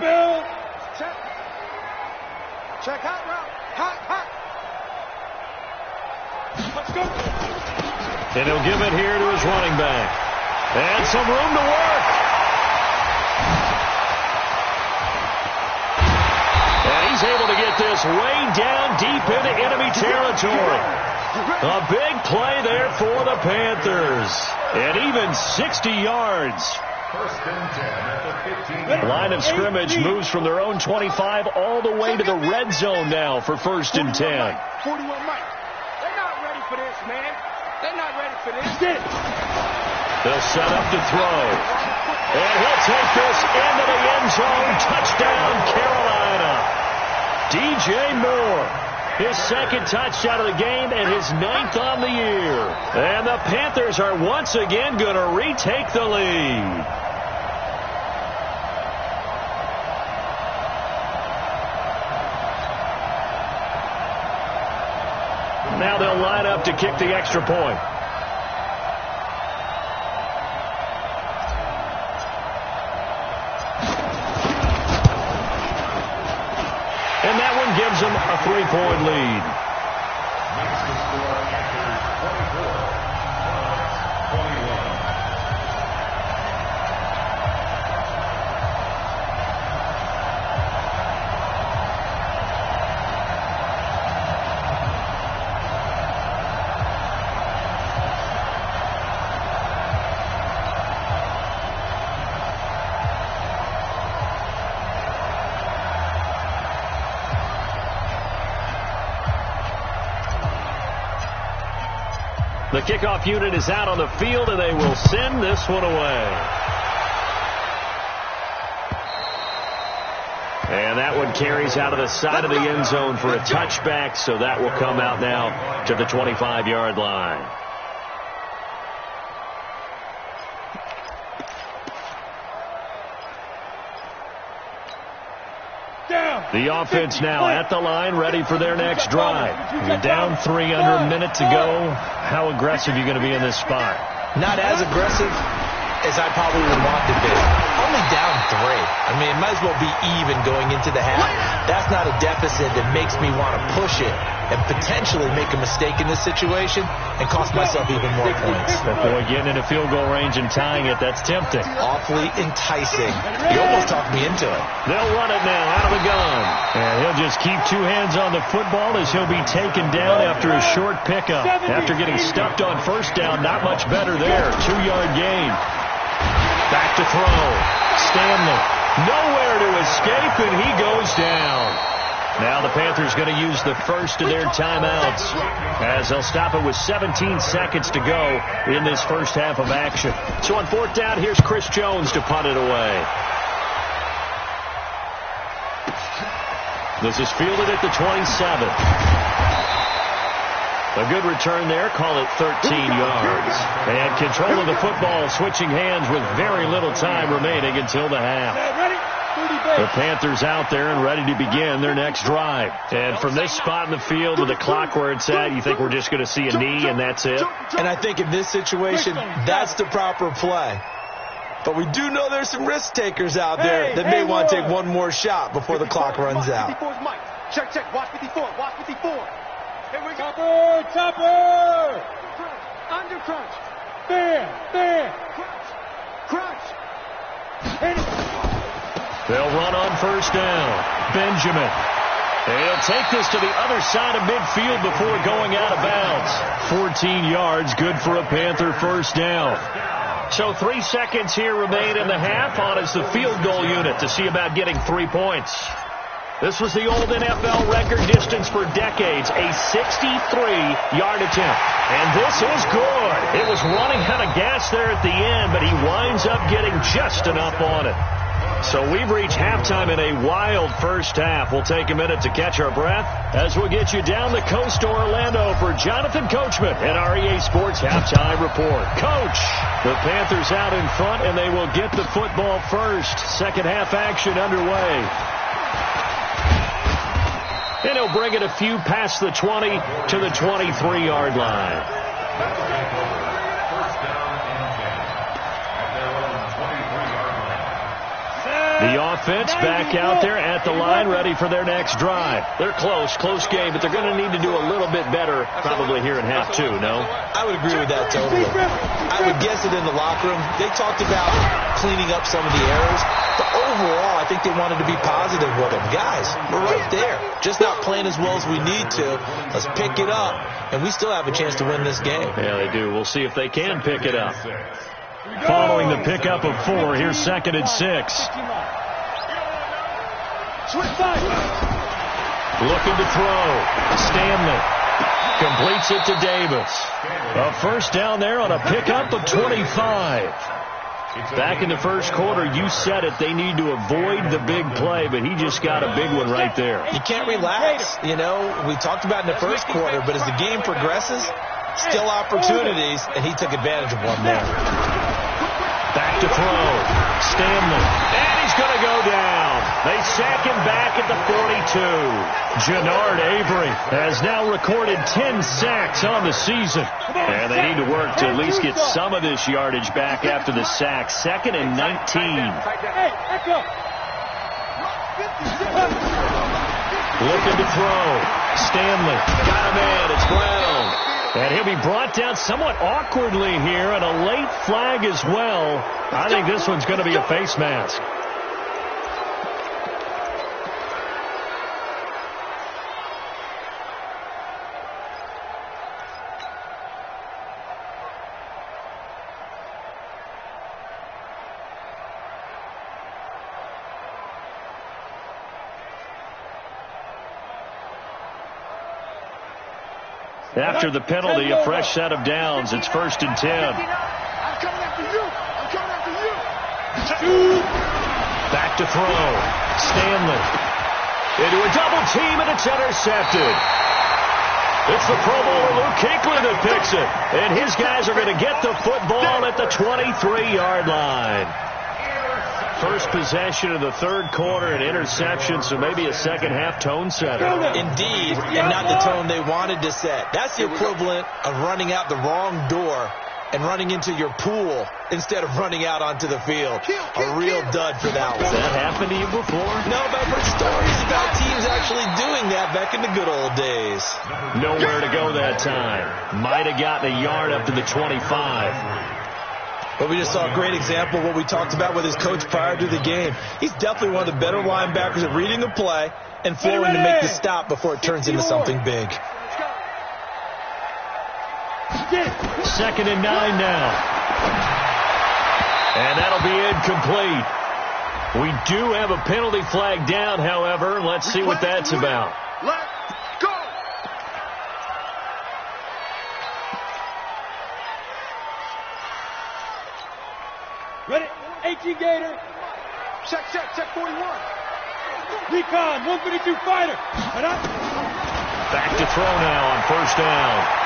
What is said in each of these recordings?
Bill. Check. Check hot route. Hot. Let's go. And he'll give it here to his running back. And some room to work. And he's able to get this way down deep into enemy territory. A big play there for the Panthers. And even 60 yards. First and 10 at the 15. Line of scrimmage moves from their own 25 all the way to the red zone now for first and 10. 41 Mike. They're not ready for this, man. They're not ready for this. They'll set up to throw. And he'll take this into the end zone. Touchdown, Carolina. DJ Moore. His second touchdown of the game and his 9th on the year. And the Panthers are once again going to retake the lead. Now they'll line up to kick the extra point. And that one gives them a 3-point lead. Makes the score after 24, 21. The kickoff unit is out on the field, and they will send this one away. And that one carries out of the side of the end zone for a touchback, so that will come out now to the 25-yard line. The offense now at the line, ready for their next drive. You're down 3 under a minute to go. How aggressive are you going to be in this spot? Not as aggressive as I probably would want to be. Only down 3. I mean, it might as well be even going into the half. That's not a deficit that makes me want to push it and potentially make a mistake in this situation and cost myself even more points. But boy, getting into field goal range and tying it, that's tempting. Awfully enticing. You almost talked me into it. They'll run it now out of the gun. And he'll just keep 2 hands on the football as he'll be taken down after a short pickup. After getting stuffed on first down, not much better there. 2-yard gain. Back to throw. Stanley. Nowhere to escape, and he goes down. Now the Panthers going to use the first of their timeouts as they'll stop it with 17 seconds to go in this first half of action. So on 4th down, here's Chris Jones to punt it away. This is fielded at the 27. A good return there, call it 13 yards. And control of the football switching hands with very little time remaining until the half. The Panthers out there and ready to begin their next drive. And from this spot in the field with the clock where it's at, you think we're just going to see a knee and that's it? And I think in this situation, that's the proper play. But we do know there's some risk takers out there that may want to take one more shot before the clock runs out. Check. Watch 54. Watch 54. Here we go. Chopper. Under crunch. There. Crunch. They'll run on first down. Benjamin. He'll take this to the other side of midfield before going out of bounds. 14 yards, good for a Panther first down. So 3 seconds here remain in the half on as the field goal unit to see about getting 3 points. This was the old NFL record distance for decades, a 63-yard attempt. And this is good. It was running out of gas there at the end, but he winds up getting just enough on it. So we've reached halftime in a wild first half. We'll take a minute to catch our breath as we'll get you down the coast to Orlando for Jonathan Coachman at our EA Sports Halftime Report. Coach, the Panthers out in front, and they will get the football first. Second half action underway. And he'll bring it a few past the 20 to the 23-yard line. First down and 10 at their own 23-yard line. The offense back out there at the line, ready for their next drive. They're close game, but they're going to need to do a little bit better probably here in half two, no? I would agree with that totally. I would guess it in the locker room. They talked about cleaning up some of the errors, but overall, I think they wanted to be positive with them. Guys, we're right there. Just not playing as well as we need to. Let's pick it up, and we still have a chance to win this game. Yeah, they do. We'll see if they can pick it up. Following the pickup of 4, here's 2nd and 6. Looking to throw. Stanley completes it to Davis. A first down there on a pickup of 25. Back in the first quarter, you said it, they need to avoid the big play, but he just got a big one right there. You can't relax. You know, we talked about in the first quarter, but as the game progresses, still opportunities, and he took advantage of one there. Back to throw. Stanley. And he's going to go down. They sack him back at the 42. Jannard Avery has now recorded 10 sacks on the season. And they need to work to at least get some of this yardage back after the sack. 2nd and 19. Looking to throw. Stanley. Got a man. It's Brown. And he'll be brought down somewhat awkwardly here, and a late flag as well. I think this one's going to be a face mask. After the penalty, a fresh set of downs. It's 1st and 10. I'm coming after you. I'm coming after you. Back to throw. Stanley. Into a double team, and it's intercepted. It's the Pro Bowler Luke Kuechly that picks it. And his guys are going to get the football at the 23-yard line. First possession of the third quarter, an interception, so maybe a second-half tone setter. Indeed, and not the tone they wanted to set. That's the equivalent of running out the wrong door and running into your pool instead of running out onto the field. A real dud for that one. Has that happened to you before? No, but I've heard stories about teams actually doing that back in the good old days. Nowhere to go that time. Might have gotten a yard up to the 25. But we just saw a great example of what we talked about with his coach prior to the game. He's definitely one of the better linebackers at reading a play and flowing to make the stop before it turns into something big. 2nd and 9 now. And that'll be incomplete. We do have a penalty flag down, however. Let's see what that's about. Let's go. Ready? 18 Gator. Check 41. Recon, 152 fighter. Back to throw now on first down.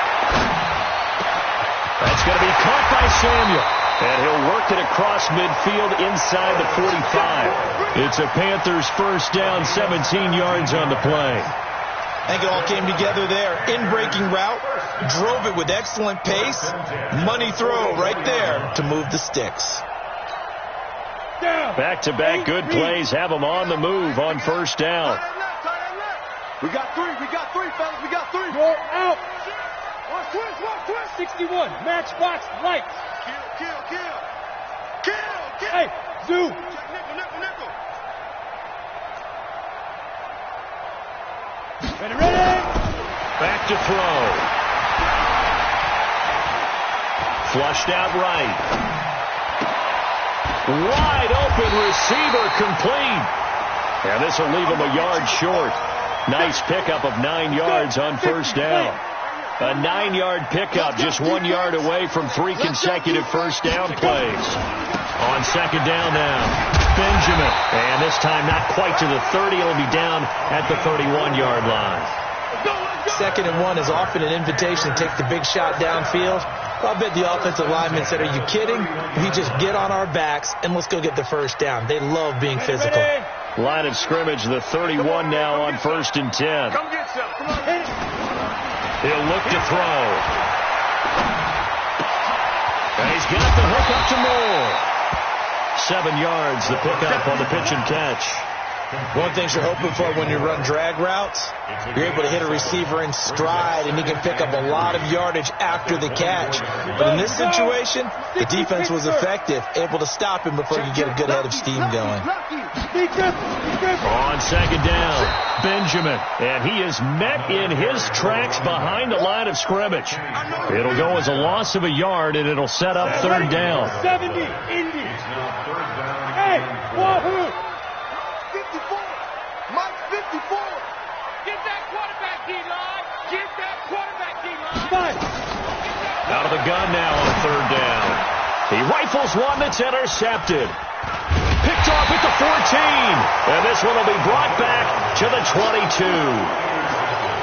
That's going to be caught by Samuel. And he'll work it across midfield inside the 45. It's a Panthers first down, 17 yards on the play. I think it all came together there. In-breaking route, drove it with excellent pace. Money throw right there to move the sticks. Back-to-back good plays have them on the move on first down. We got three, fellas, we got three. Go out. Watch twist. 61, matchbox lights. Kill. Hey, Zoo. Nickel. Ready. Back to throw. Flushed out right. Wide open receiver complete. And this will leave him a yard short. Nice pickup of 9 yards on first down. A 9-yard pickup, just 1 yard away from 3 consecutive first down plays. On second down now, Benjamin. And this time not quite to the 30. It'll be down at the 31-yard line. 2nd and 1 is often an invitation to take the big shot downfield. Well, I bet the offensive lineman said, are you kidding? We just get on our backs and let's go get the first down. They love being physical. Line of scrimmage, the 31 now on 1st and 10. Come get some. Come on. He'll look to throw. And he's got the hook up to Moore. 7 yards, the pickup on the pitch and catch. One of the things you're hoping for when you run drag routes, you're able to hit a receiver in stride, and he can pick up a lot of yardage after the catch. But in this situation, the defense was effective, able to stop him before you get a good head of steam going. On second down, Benjamin, and he is met in his tracks behind the line of scrimmage. It'll go as a loss of a yard, and it'll set up third down. 70, Indy. Hey, Wahoo! 54. Mike 54. Get that quarterback, D-line. Get that quarterback, D-line. Out of the gun now on third down. He rifles one that's intercepted. Picked off at the 14. And this one will be brought back to the 22.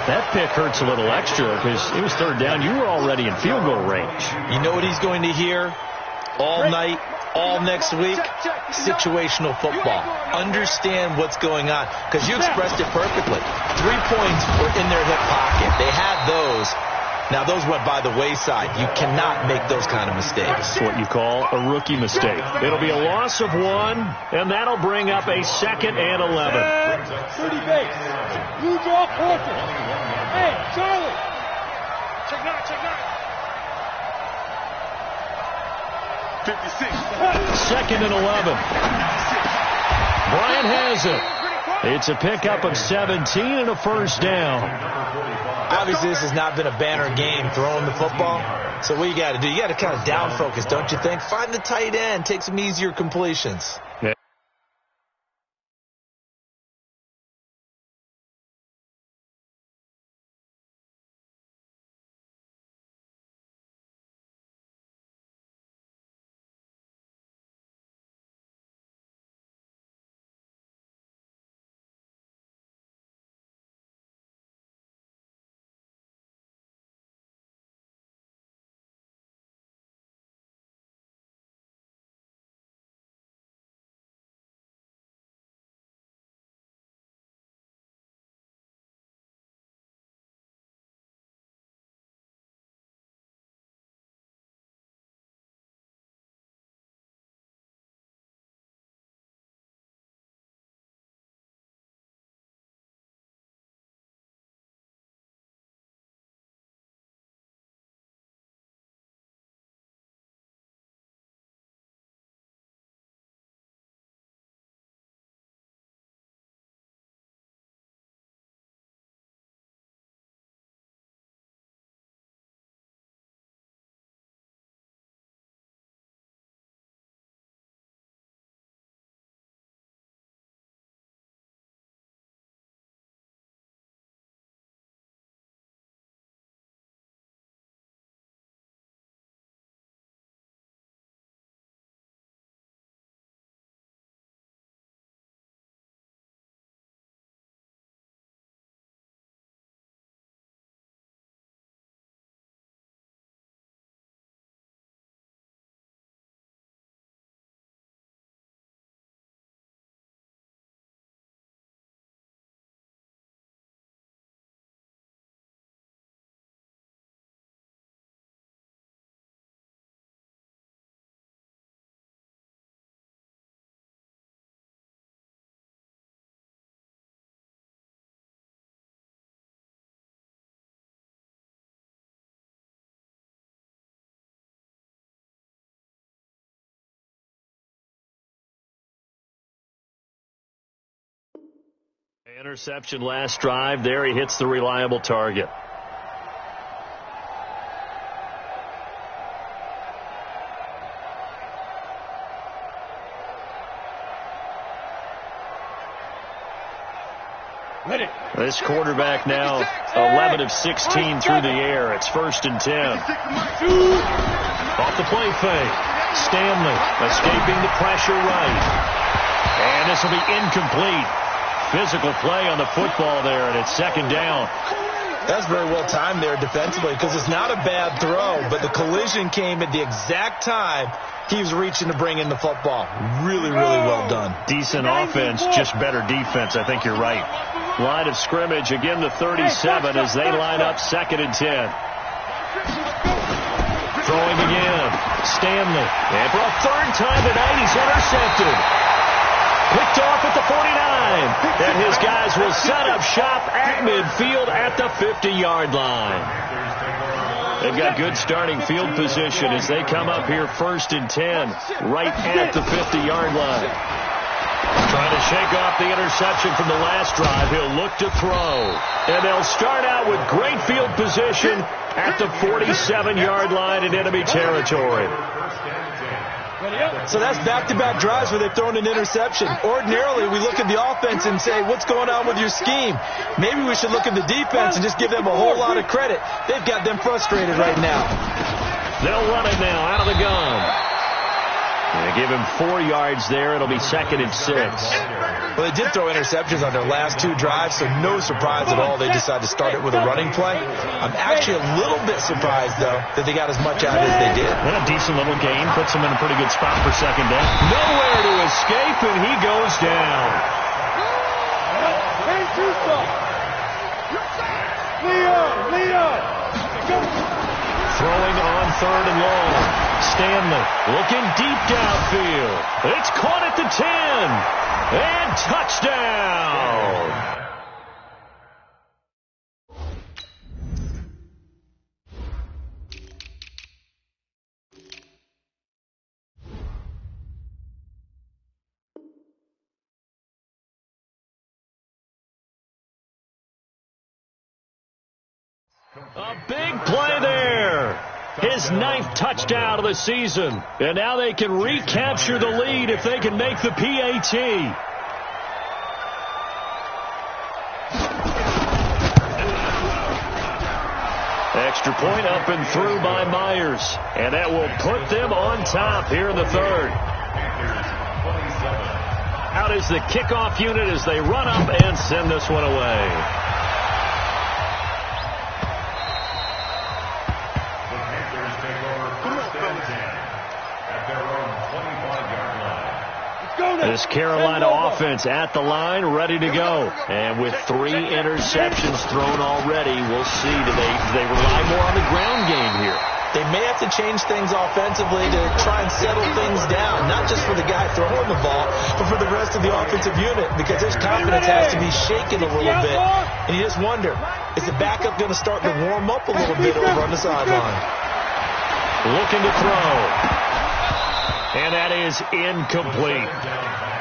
That pick hurts a little extra because it was third down. You were already in field goal range. You know what he's going to hear all night, all next week? Situational football. Understand what's going on, because you expressed it perfectly. 3 points were in their hip pocket. They had those. Now, those went by the wayside. You cannot make those kind of mistakes. That's what you call a rookie mistake. It'll be a loss of 1, and that'll bring up a 2nd and 11. 30 base. Blue draw quarter. Hey, Charlie. Check 9, check 9. 56. 2nd and 11. Bryant has it. It's a pickup of 17 and a first down. Obviously, this has not been a banner game throwing the football. So what you got to do, you got to kind of down focus, don't you think? Find the tight end, take some easier completions. Interception last drive. There he hits the reliable target. This quarterback now 11 of 16 through the air. It's 1st and 10. Off the play fake. Stanley escaping the pressure right. And this will be incomplete. Physical play on the football there, and it's 2nd down. That's very well timed there defensively, because it's not a bad throw, but the collision came at the exact time he was reaching to bring in the football. Really, really well done. Decent offense, just better defense. I think you're right. Line of scrimmage, again the 37 as they line up 2nd and 10. Throwing again. Stanley. And for a third time tonight, he's intercepted. Picked off at the 49. And his guys will set up shop at midfield at the 50-yard line. They've got good starting field position as they come up here 1st and 10 right at the 50-yard line. Trying to shake off the interception from the last drive. He'll look to throw. And they'll start out with great field position at the 47-yard line in enemy territory. So that's back-to-back drives where they've thrown an interception. Ordinarily, we look at the offense and say, what's going on with your scheme? Maybe we should look at the defense and just give them a whole lot of credit. They've got them frustrated right now. They'll run it now out of the gun. They give him 4 yards there. It'll be 2nd and 6. Well, they did throw interceptions on their last 2 drives, so no surprise at all they decided to start it with a running play. I'm actually a little bit surprised, though, that they got as much out as they did. And a decent little gain puts him in a pretty good spot for 2nd down. Nowhere to escape, and he goes down. Throwing on 3rd and long. Stanley looking deep downfield. It's caught at the 10. And touchdown. A big play there. His 9th touchdown of the season. And now they can recapture the lead if they can make the PAT. Extra point up and through by Myers. And that will put them on top here in the 3rd. Out is the kickoff unit as they run up and send this one away. This Carolina offense at the line, ready to go. And with 3 interceptions thrown already, we'll see. Do they rely more on the ground game here? They may have to change things offensively to try and settle things down, not just for the guy throwing the ball, but for the rest of the offensive unit, because his confidence has to be shaken a little bit. And you just wonder, is the backup going to start to warm up a little bit over on the sideline? Looking to throw. And that is incomplete.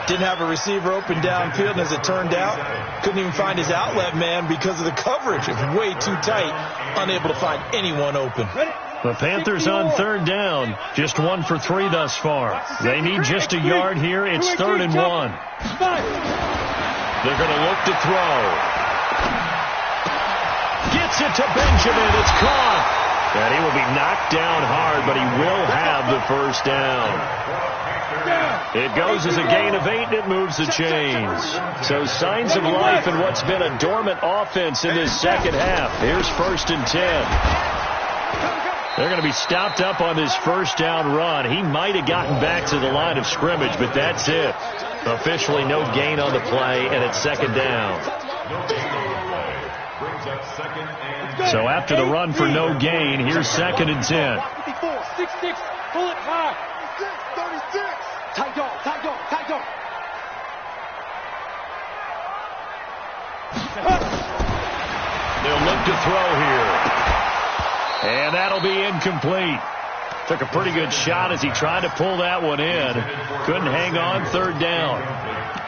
Didn't have a receiver open downfield, and as it turned out, couldn't even find his outlet man because of the coverage. It's way too tight, unable to find anyone open. The Panthers on 3rd down, just 1 for 3 thus far. They need just a yard here. It's 3rd and 1. They're going to look to throw. Gets it to Benjamin. It's caught. And he will be knocked down hard, but he will have the 1st down. It goes as a gain of 8, and it moves the chains. So signs of life in what's been a dormant offense in this 2nd half. Here's 1st and 10. They're going to be stopped up on this 1st down run. He might have gotten back to the line of scrimmage, but that's it. Officially no gain on the play, and it's 2nd down. So after the run for no gain, here's 2nd and 10. 6-6, pull it high. 36. Tight dog. They'll look to throw here. And that'll be incomplete. Took a pretty good shot as he tried to pull that one in. Couldn't hang on, 3rd down.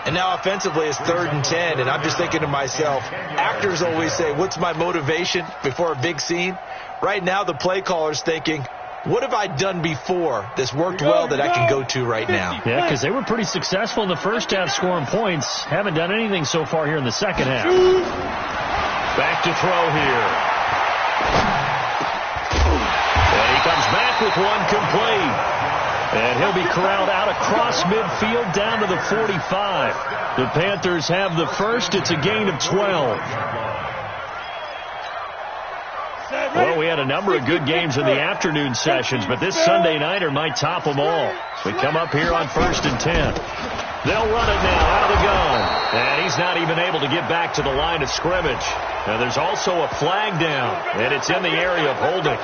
And now offensively it's 3rd and 10, and I'm just thinking to myself, actors always say, what's my motivation before a big scene? Right now the play caller's thinking, what have I done before that's worked well that I can go to right now? Yeah, because they were pretty successful in the 1st half scoring points. Haven't done anything so far here in the 2nd half. Back to throw here. And he comes back with one complete. And he'll be corralled out across midfield down to the 45. The Panthers have the 1st. It's a gain of 12. Well, we had a number of good games in the afternoon sessions, but this Sunday nighter might top them all. We come up here on 1st and 10. They'll run it now out of the gun. And he's not even able to get back to the line of scrimmage. Now, there's also a flag down, and it's in the area of holding.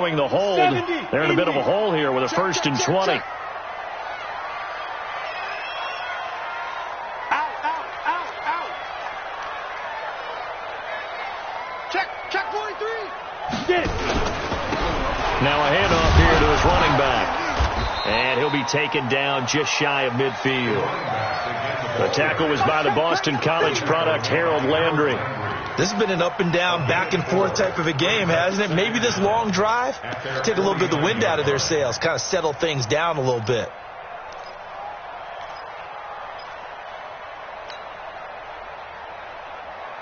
following the hold. They're in a bit of a hole here with a 1st and 20. Check 43. Now a handoff here to his running back. And he'll be taken down just shy of midfield. The tackle was by the Boston College product, Harold Landry. This has been an up and down, back and forth type of a game, hasn't it? Maybe this long drive, take a little bit of the wind out of their sails, kind of settle things down a little bit.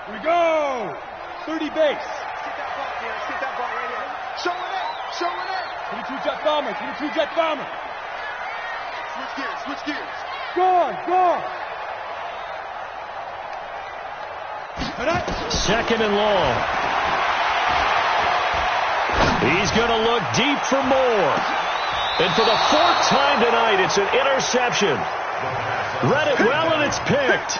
Here we go. 30 base. Get that ball right here. Show it up. 22 jet bomber. 22 jet bomber. Switch gears. Gone. 2nd and long. He's going to look deep for more. And for the 4th time tonight, it's an interception. Read it well, and it's picked.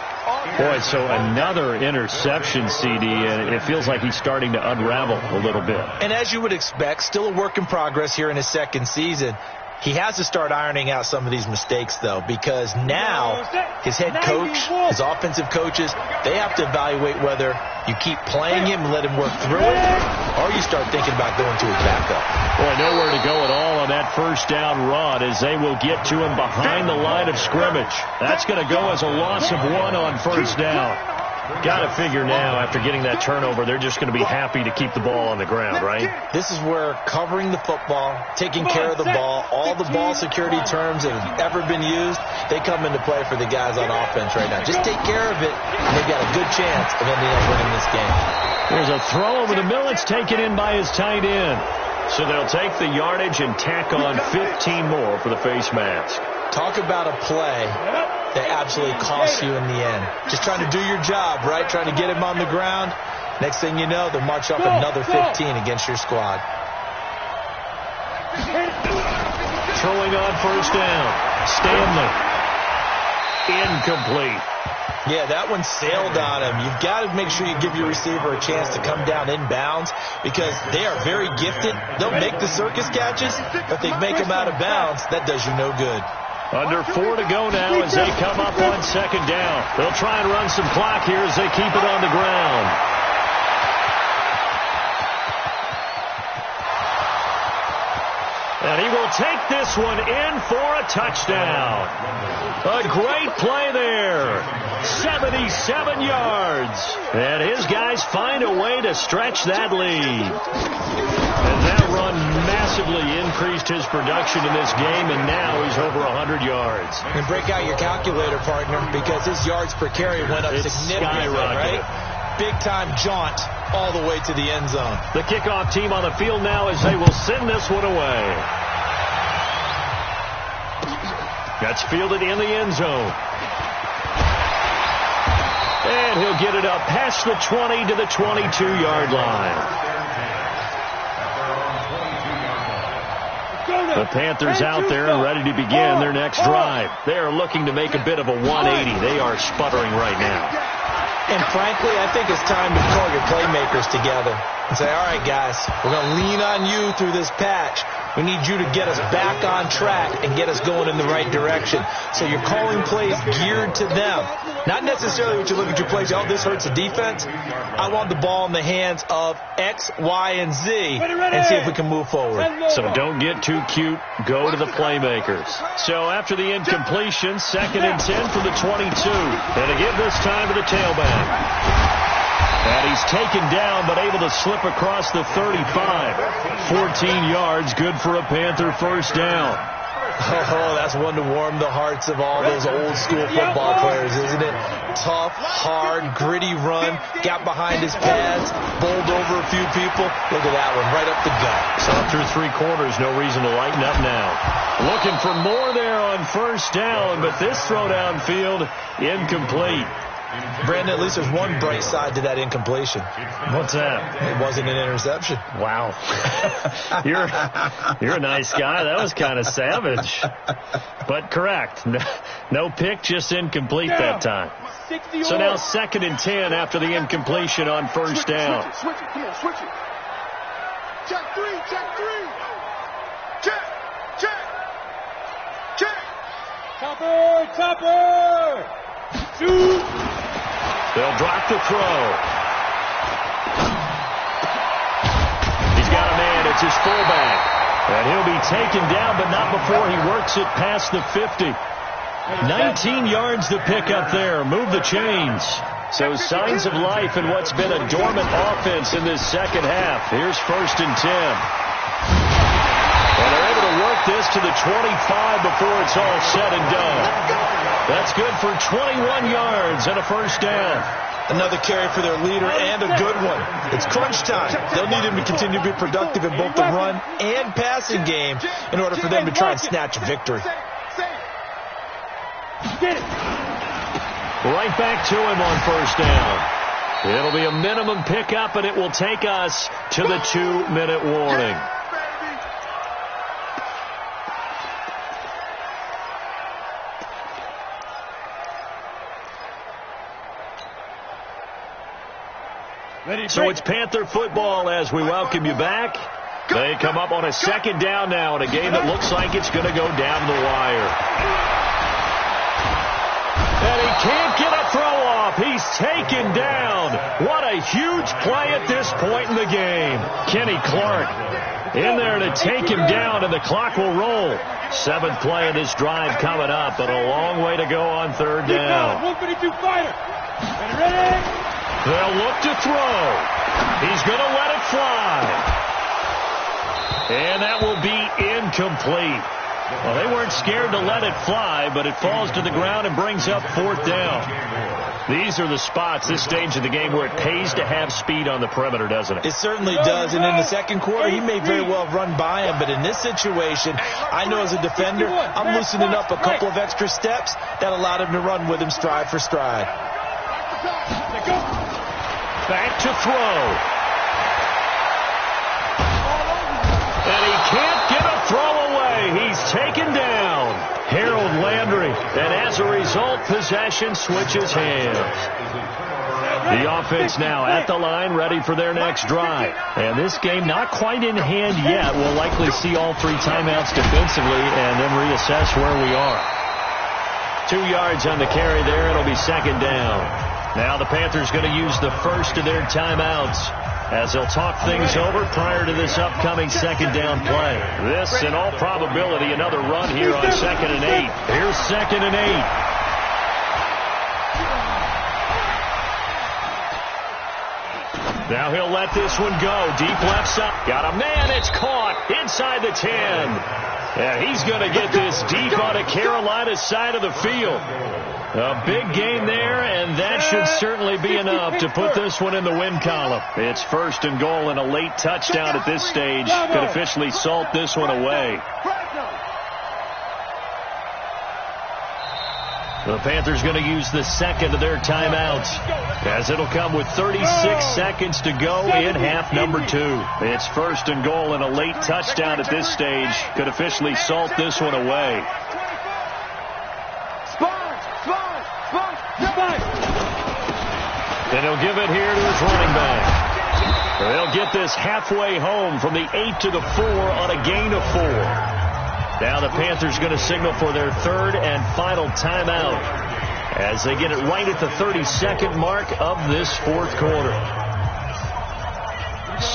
Boy, so another interception, CD, and it feels like he's starting to unravel a little bit. And as you would expect, still a work in progress here in his 2nd season. He has to start ironing out some of these mistakes, though, because now his head coach, his offensive coaches, they have to evaluate whether you keep playing him and let him work through it, or you start thinking about going to his backup. Boy, nowhere to go at all on that 1st down run as they will get to him behind the line of scrimmage. That's going to go as a loss of 1 on 1st down. Got to figure now, after getting that turnover, they're just going to be happy to keep the ball on the ground, right? This is where covering the football, taking care of the ball, all the ball security terms that have ever been used, they come into play for the guys on offense right now. Just take care of it, and they've got a good chance of ending up winning this game. There's a throw over the middle. It's taken in by his tight end. So they'll take the yardage and tack on 15 more for the face mask. Talk about a play that absolutely costs you in the end. Just trying to do your job, right? Trying to get him on the ground. Next thing you know, they'll march up another 15 against your squad. Throwing on 1st down. Stanley. Incomplete. Yeah, that one sailed on him. You've got to make sure you give your receiver a chance to come down inbounds because they are very gifted. They'll make the circus catches, but they make them out of bounds. That does you no good. Under 4 to go now as they come up on 2nd down. They'll try and run some clock here as they keep it on the ground. And he will take this one in for a touchdown. A great play there. 77 yards. And his guys find a way to stretch that lead. And that run massively increased his production in this game, and now he's over 100 yards. And break out your calculator, partner, because his yards per carry went up significantly, right? Big-time jaunt all the way to the end zone. The kickoff team on the field now as they will send this one away. That's fielded in the end zone. And he'll get it up past the 20 to the 22-yard line. The Panthers out there and ready to begin their next drive. They are looking to make a bit of a 180. They are sputtering right now. And frankly, I think it's time to call your playmakers together and say, all right, guys, we're going to lean on you through this patch. We need you to get us back on track and get us going in the right direction. So you're calling plays geared to them. Not necessarily what you look at your plays, oh, this hurts the defense. I want the ball in the hands of X, Y, and Z and see if we can move forward. So don't get too cute. Go to the playmakers. So after the incompletion, 2nd and 10 from the 22. And to give this time to the tailback. And he's taken down, but able to slip across the 35. 14 yards, good for a Panther 1st down. Oh, that's one to warm the hearts of all those old-school football players, isn't it? Tough, hard, gritty run, got behind his pads, bowled over a few people. Look at that one, right up the gut. So through 3 quarters, no reason to lighten up now. Looking for more there on 1st down, but this throw downfield, incomplete. Brandon, at least there's one bright side to that incompletion. What's that? It wasn't an interception. Wow. You're a nice guy. That was kind of savage. But correct. No pick, just incomplete that time. So now 2nd and 10 after the incompletion on 1st down. Switch it. Come on, switch it. Check three. Check. Topper. Shoot. They'll drop the throw. He's got a man. It's his fullback. And he'll be taken down, but not before he works it past the 50. 19 yards to pick up there. Move the chains. So signs of life in what's been a dormant offense in this second half. Here's 1st and 10. And they're able to work this to the 25 before it's all said and done. That's good for 21 yards and a 1st down. Another carry for their leader and a good one. It's crunch time. They'll need him to continue to be productive in both the run and passing game in order for them to try and snatch a victory. Get it. Right back to him on 1st down. It'll be a minimum pickup, and it will take us to the 2-minute warning. So it's Panther football as we welcome you back. They come up on a 2nd down now in a game that looks like it's going to go down the wire. And he can't get a throw off. He's taken down. What a huge play at this point in the game. Kenny Clark in there to take him down, and the clock will roll. 7th play of this drive coming up, but a long way to go on 3rd down. 152 fighter. Ready? They'll look to throw. He's going to let it fly. And that will be incomplete. Well, they weren't scared to let it fly, but it falls to the ground and brings up 4th down. These are the spots, this stage of the game, where it pays to have speed on the perimeter, doesn't it? It certainly does, and in the 2nd quarter, he may very well have run by him, but in this situation, I know as a defender, I'm loosening up a couple of extra steps that allowed him to run with him stride for stride. Back to throw. And he can't get a throw away. He's taken down. Harold Landry. And as a result, possession switches hands. The offense now at the line, ready for their next drive. And this game not quite in hand yet. We'll likely see all 3 timeouts defensively and then reassess where we are. 2 yards on the carry there. It'll be 2nd down. Now the Panthers going to use the first of their timeouts as they'll talk things over prior to this upcoming 2nd down play. This, in all probability, another run here on 2nd and 8. Here's 2nd and 8. Now he'll let this one go. Deep left side. Got a man. It's caught inside the 10. And he's going to get this deep on the Carolina side of the field. A big gain there, and that should certainly be enough to put this one in the win column. It's 1st and goal, and a late touchdown at this stage could officially salt this one away. The Panthers going to use the 2nd of their timeouts, as it'll come with 36 seconds to go in half number 2. It's 1st and goal, and a late touchdown at this stage could officially salt this one away. And he'll give it here to his running back. They'll get this halfway home from the 8 to the 4 on a gain of 4. Now the Panthers going to signal for their 3rd and final timeout as they get it right at the 32nd mark of this 4th quarter.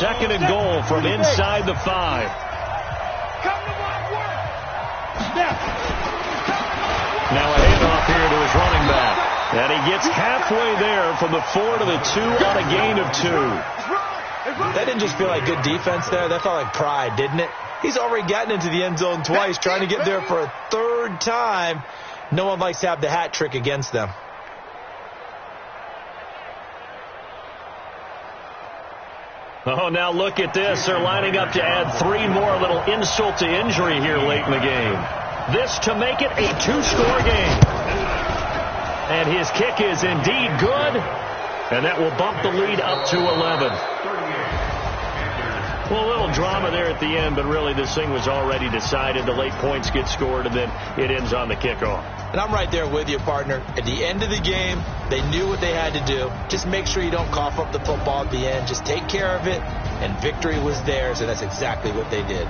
2nd and goal from inside the 5. Now a handoff here to his running back. And he gets halfway there from the 4 to the 2 on a gain of 2. That didn't just feel like good defense there. That felt like pride, didn't it? He's already gotten into the end zone twice, trying to get there for a 3rd time. No one likes to have the hat trick against them. Oh, now look at this. They're lining up to add 3 more. A little insult to injury here late in the game. This to make it a 2-score game. And his kick is indeed good. And that will bump the lead up to 11. Well, a little drama there at the end, but really this thing was already decided. The late points get scored, and then it ends on the kickoff. And I'm right there with you, partner. At the end of the game, they knew what they had to do. Just make sure you don't cough up the football at the end. Just take care of it, and victory was theirs, and that's exactly what they did.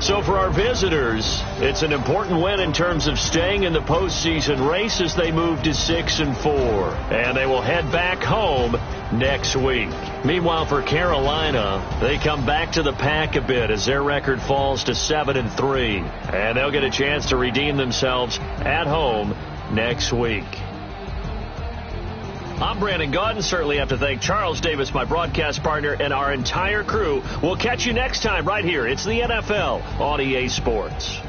So for our visitors, it's an important win in terms of staying in the postseason race as they move to 6-4. And they will head back home next week. Meanwhile, for Carolina, they come back to the pack a bit as their record falls to 7-3. And they'll get a chance to redeem themselves at home next week. I'm Brandon Gaudin. Certainly have to thank Charles Davis, my broadcast partner, and our entire crew. We'll catch you next time right here. It's the NFL on EA Sports.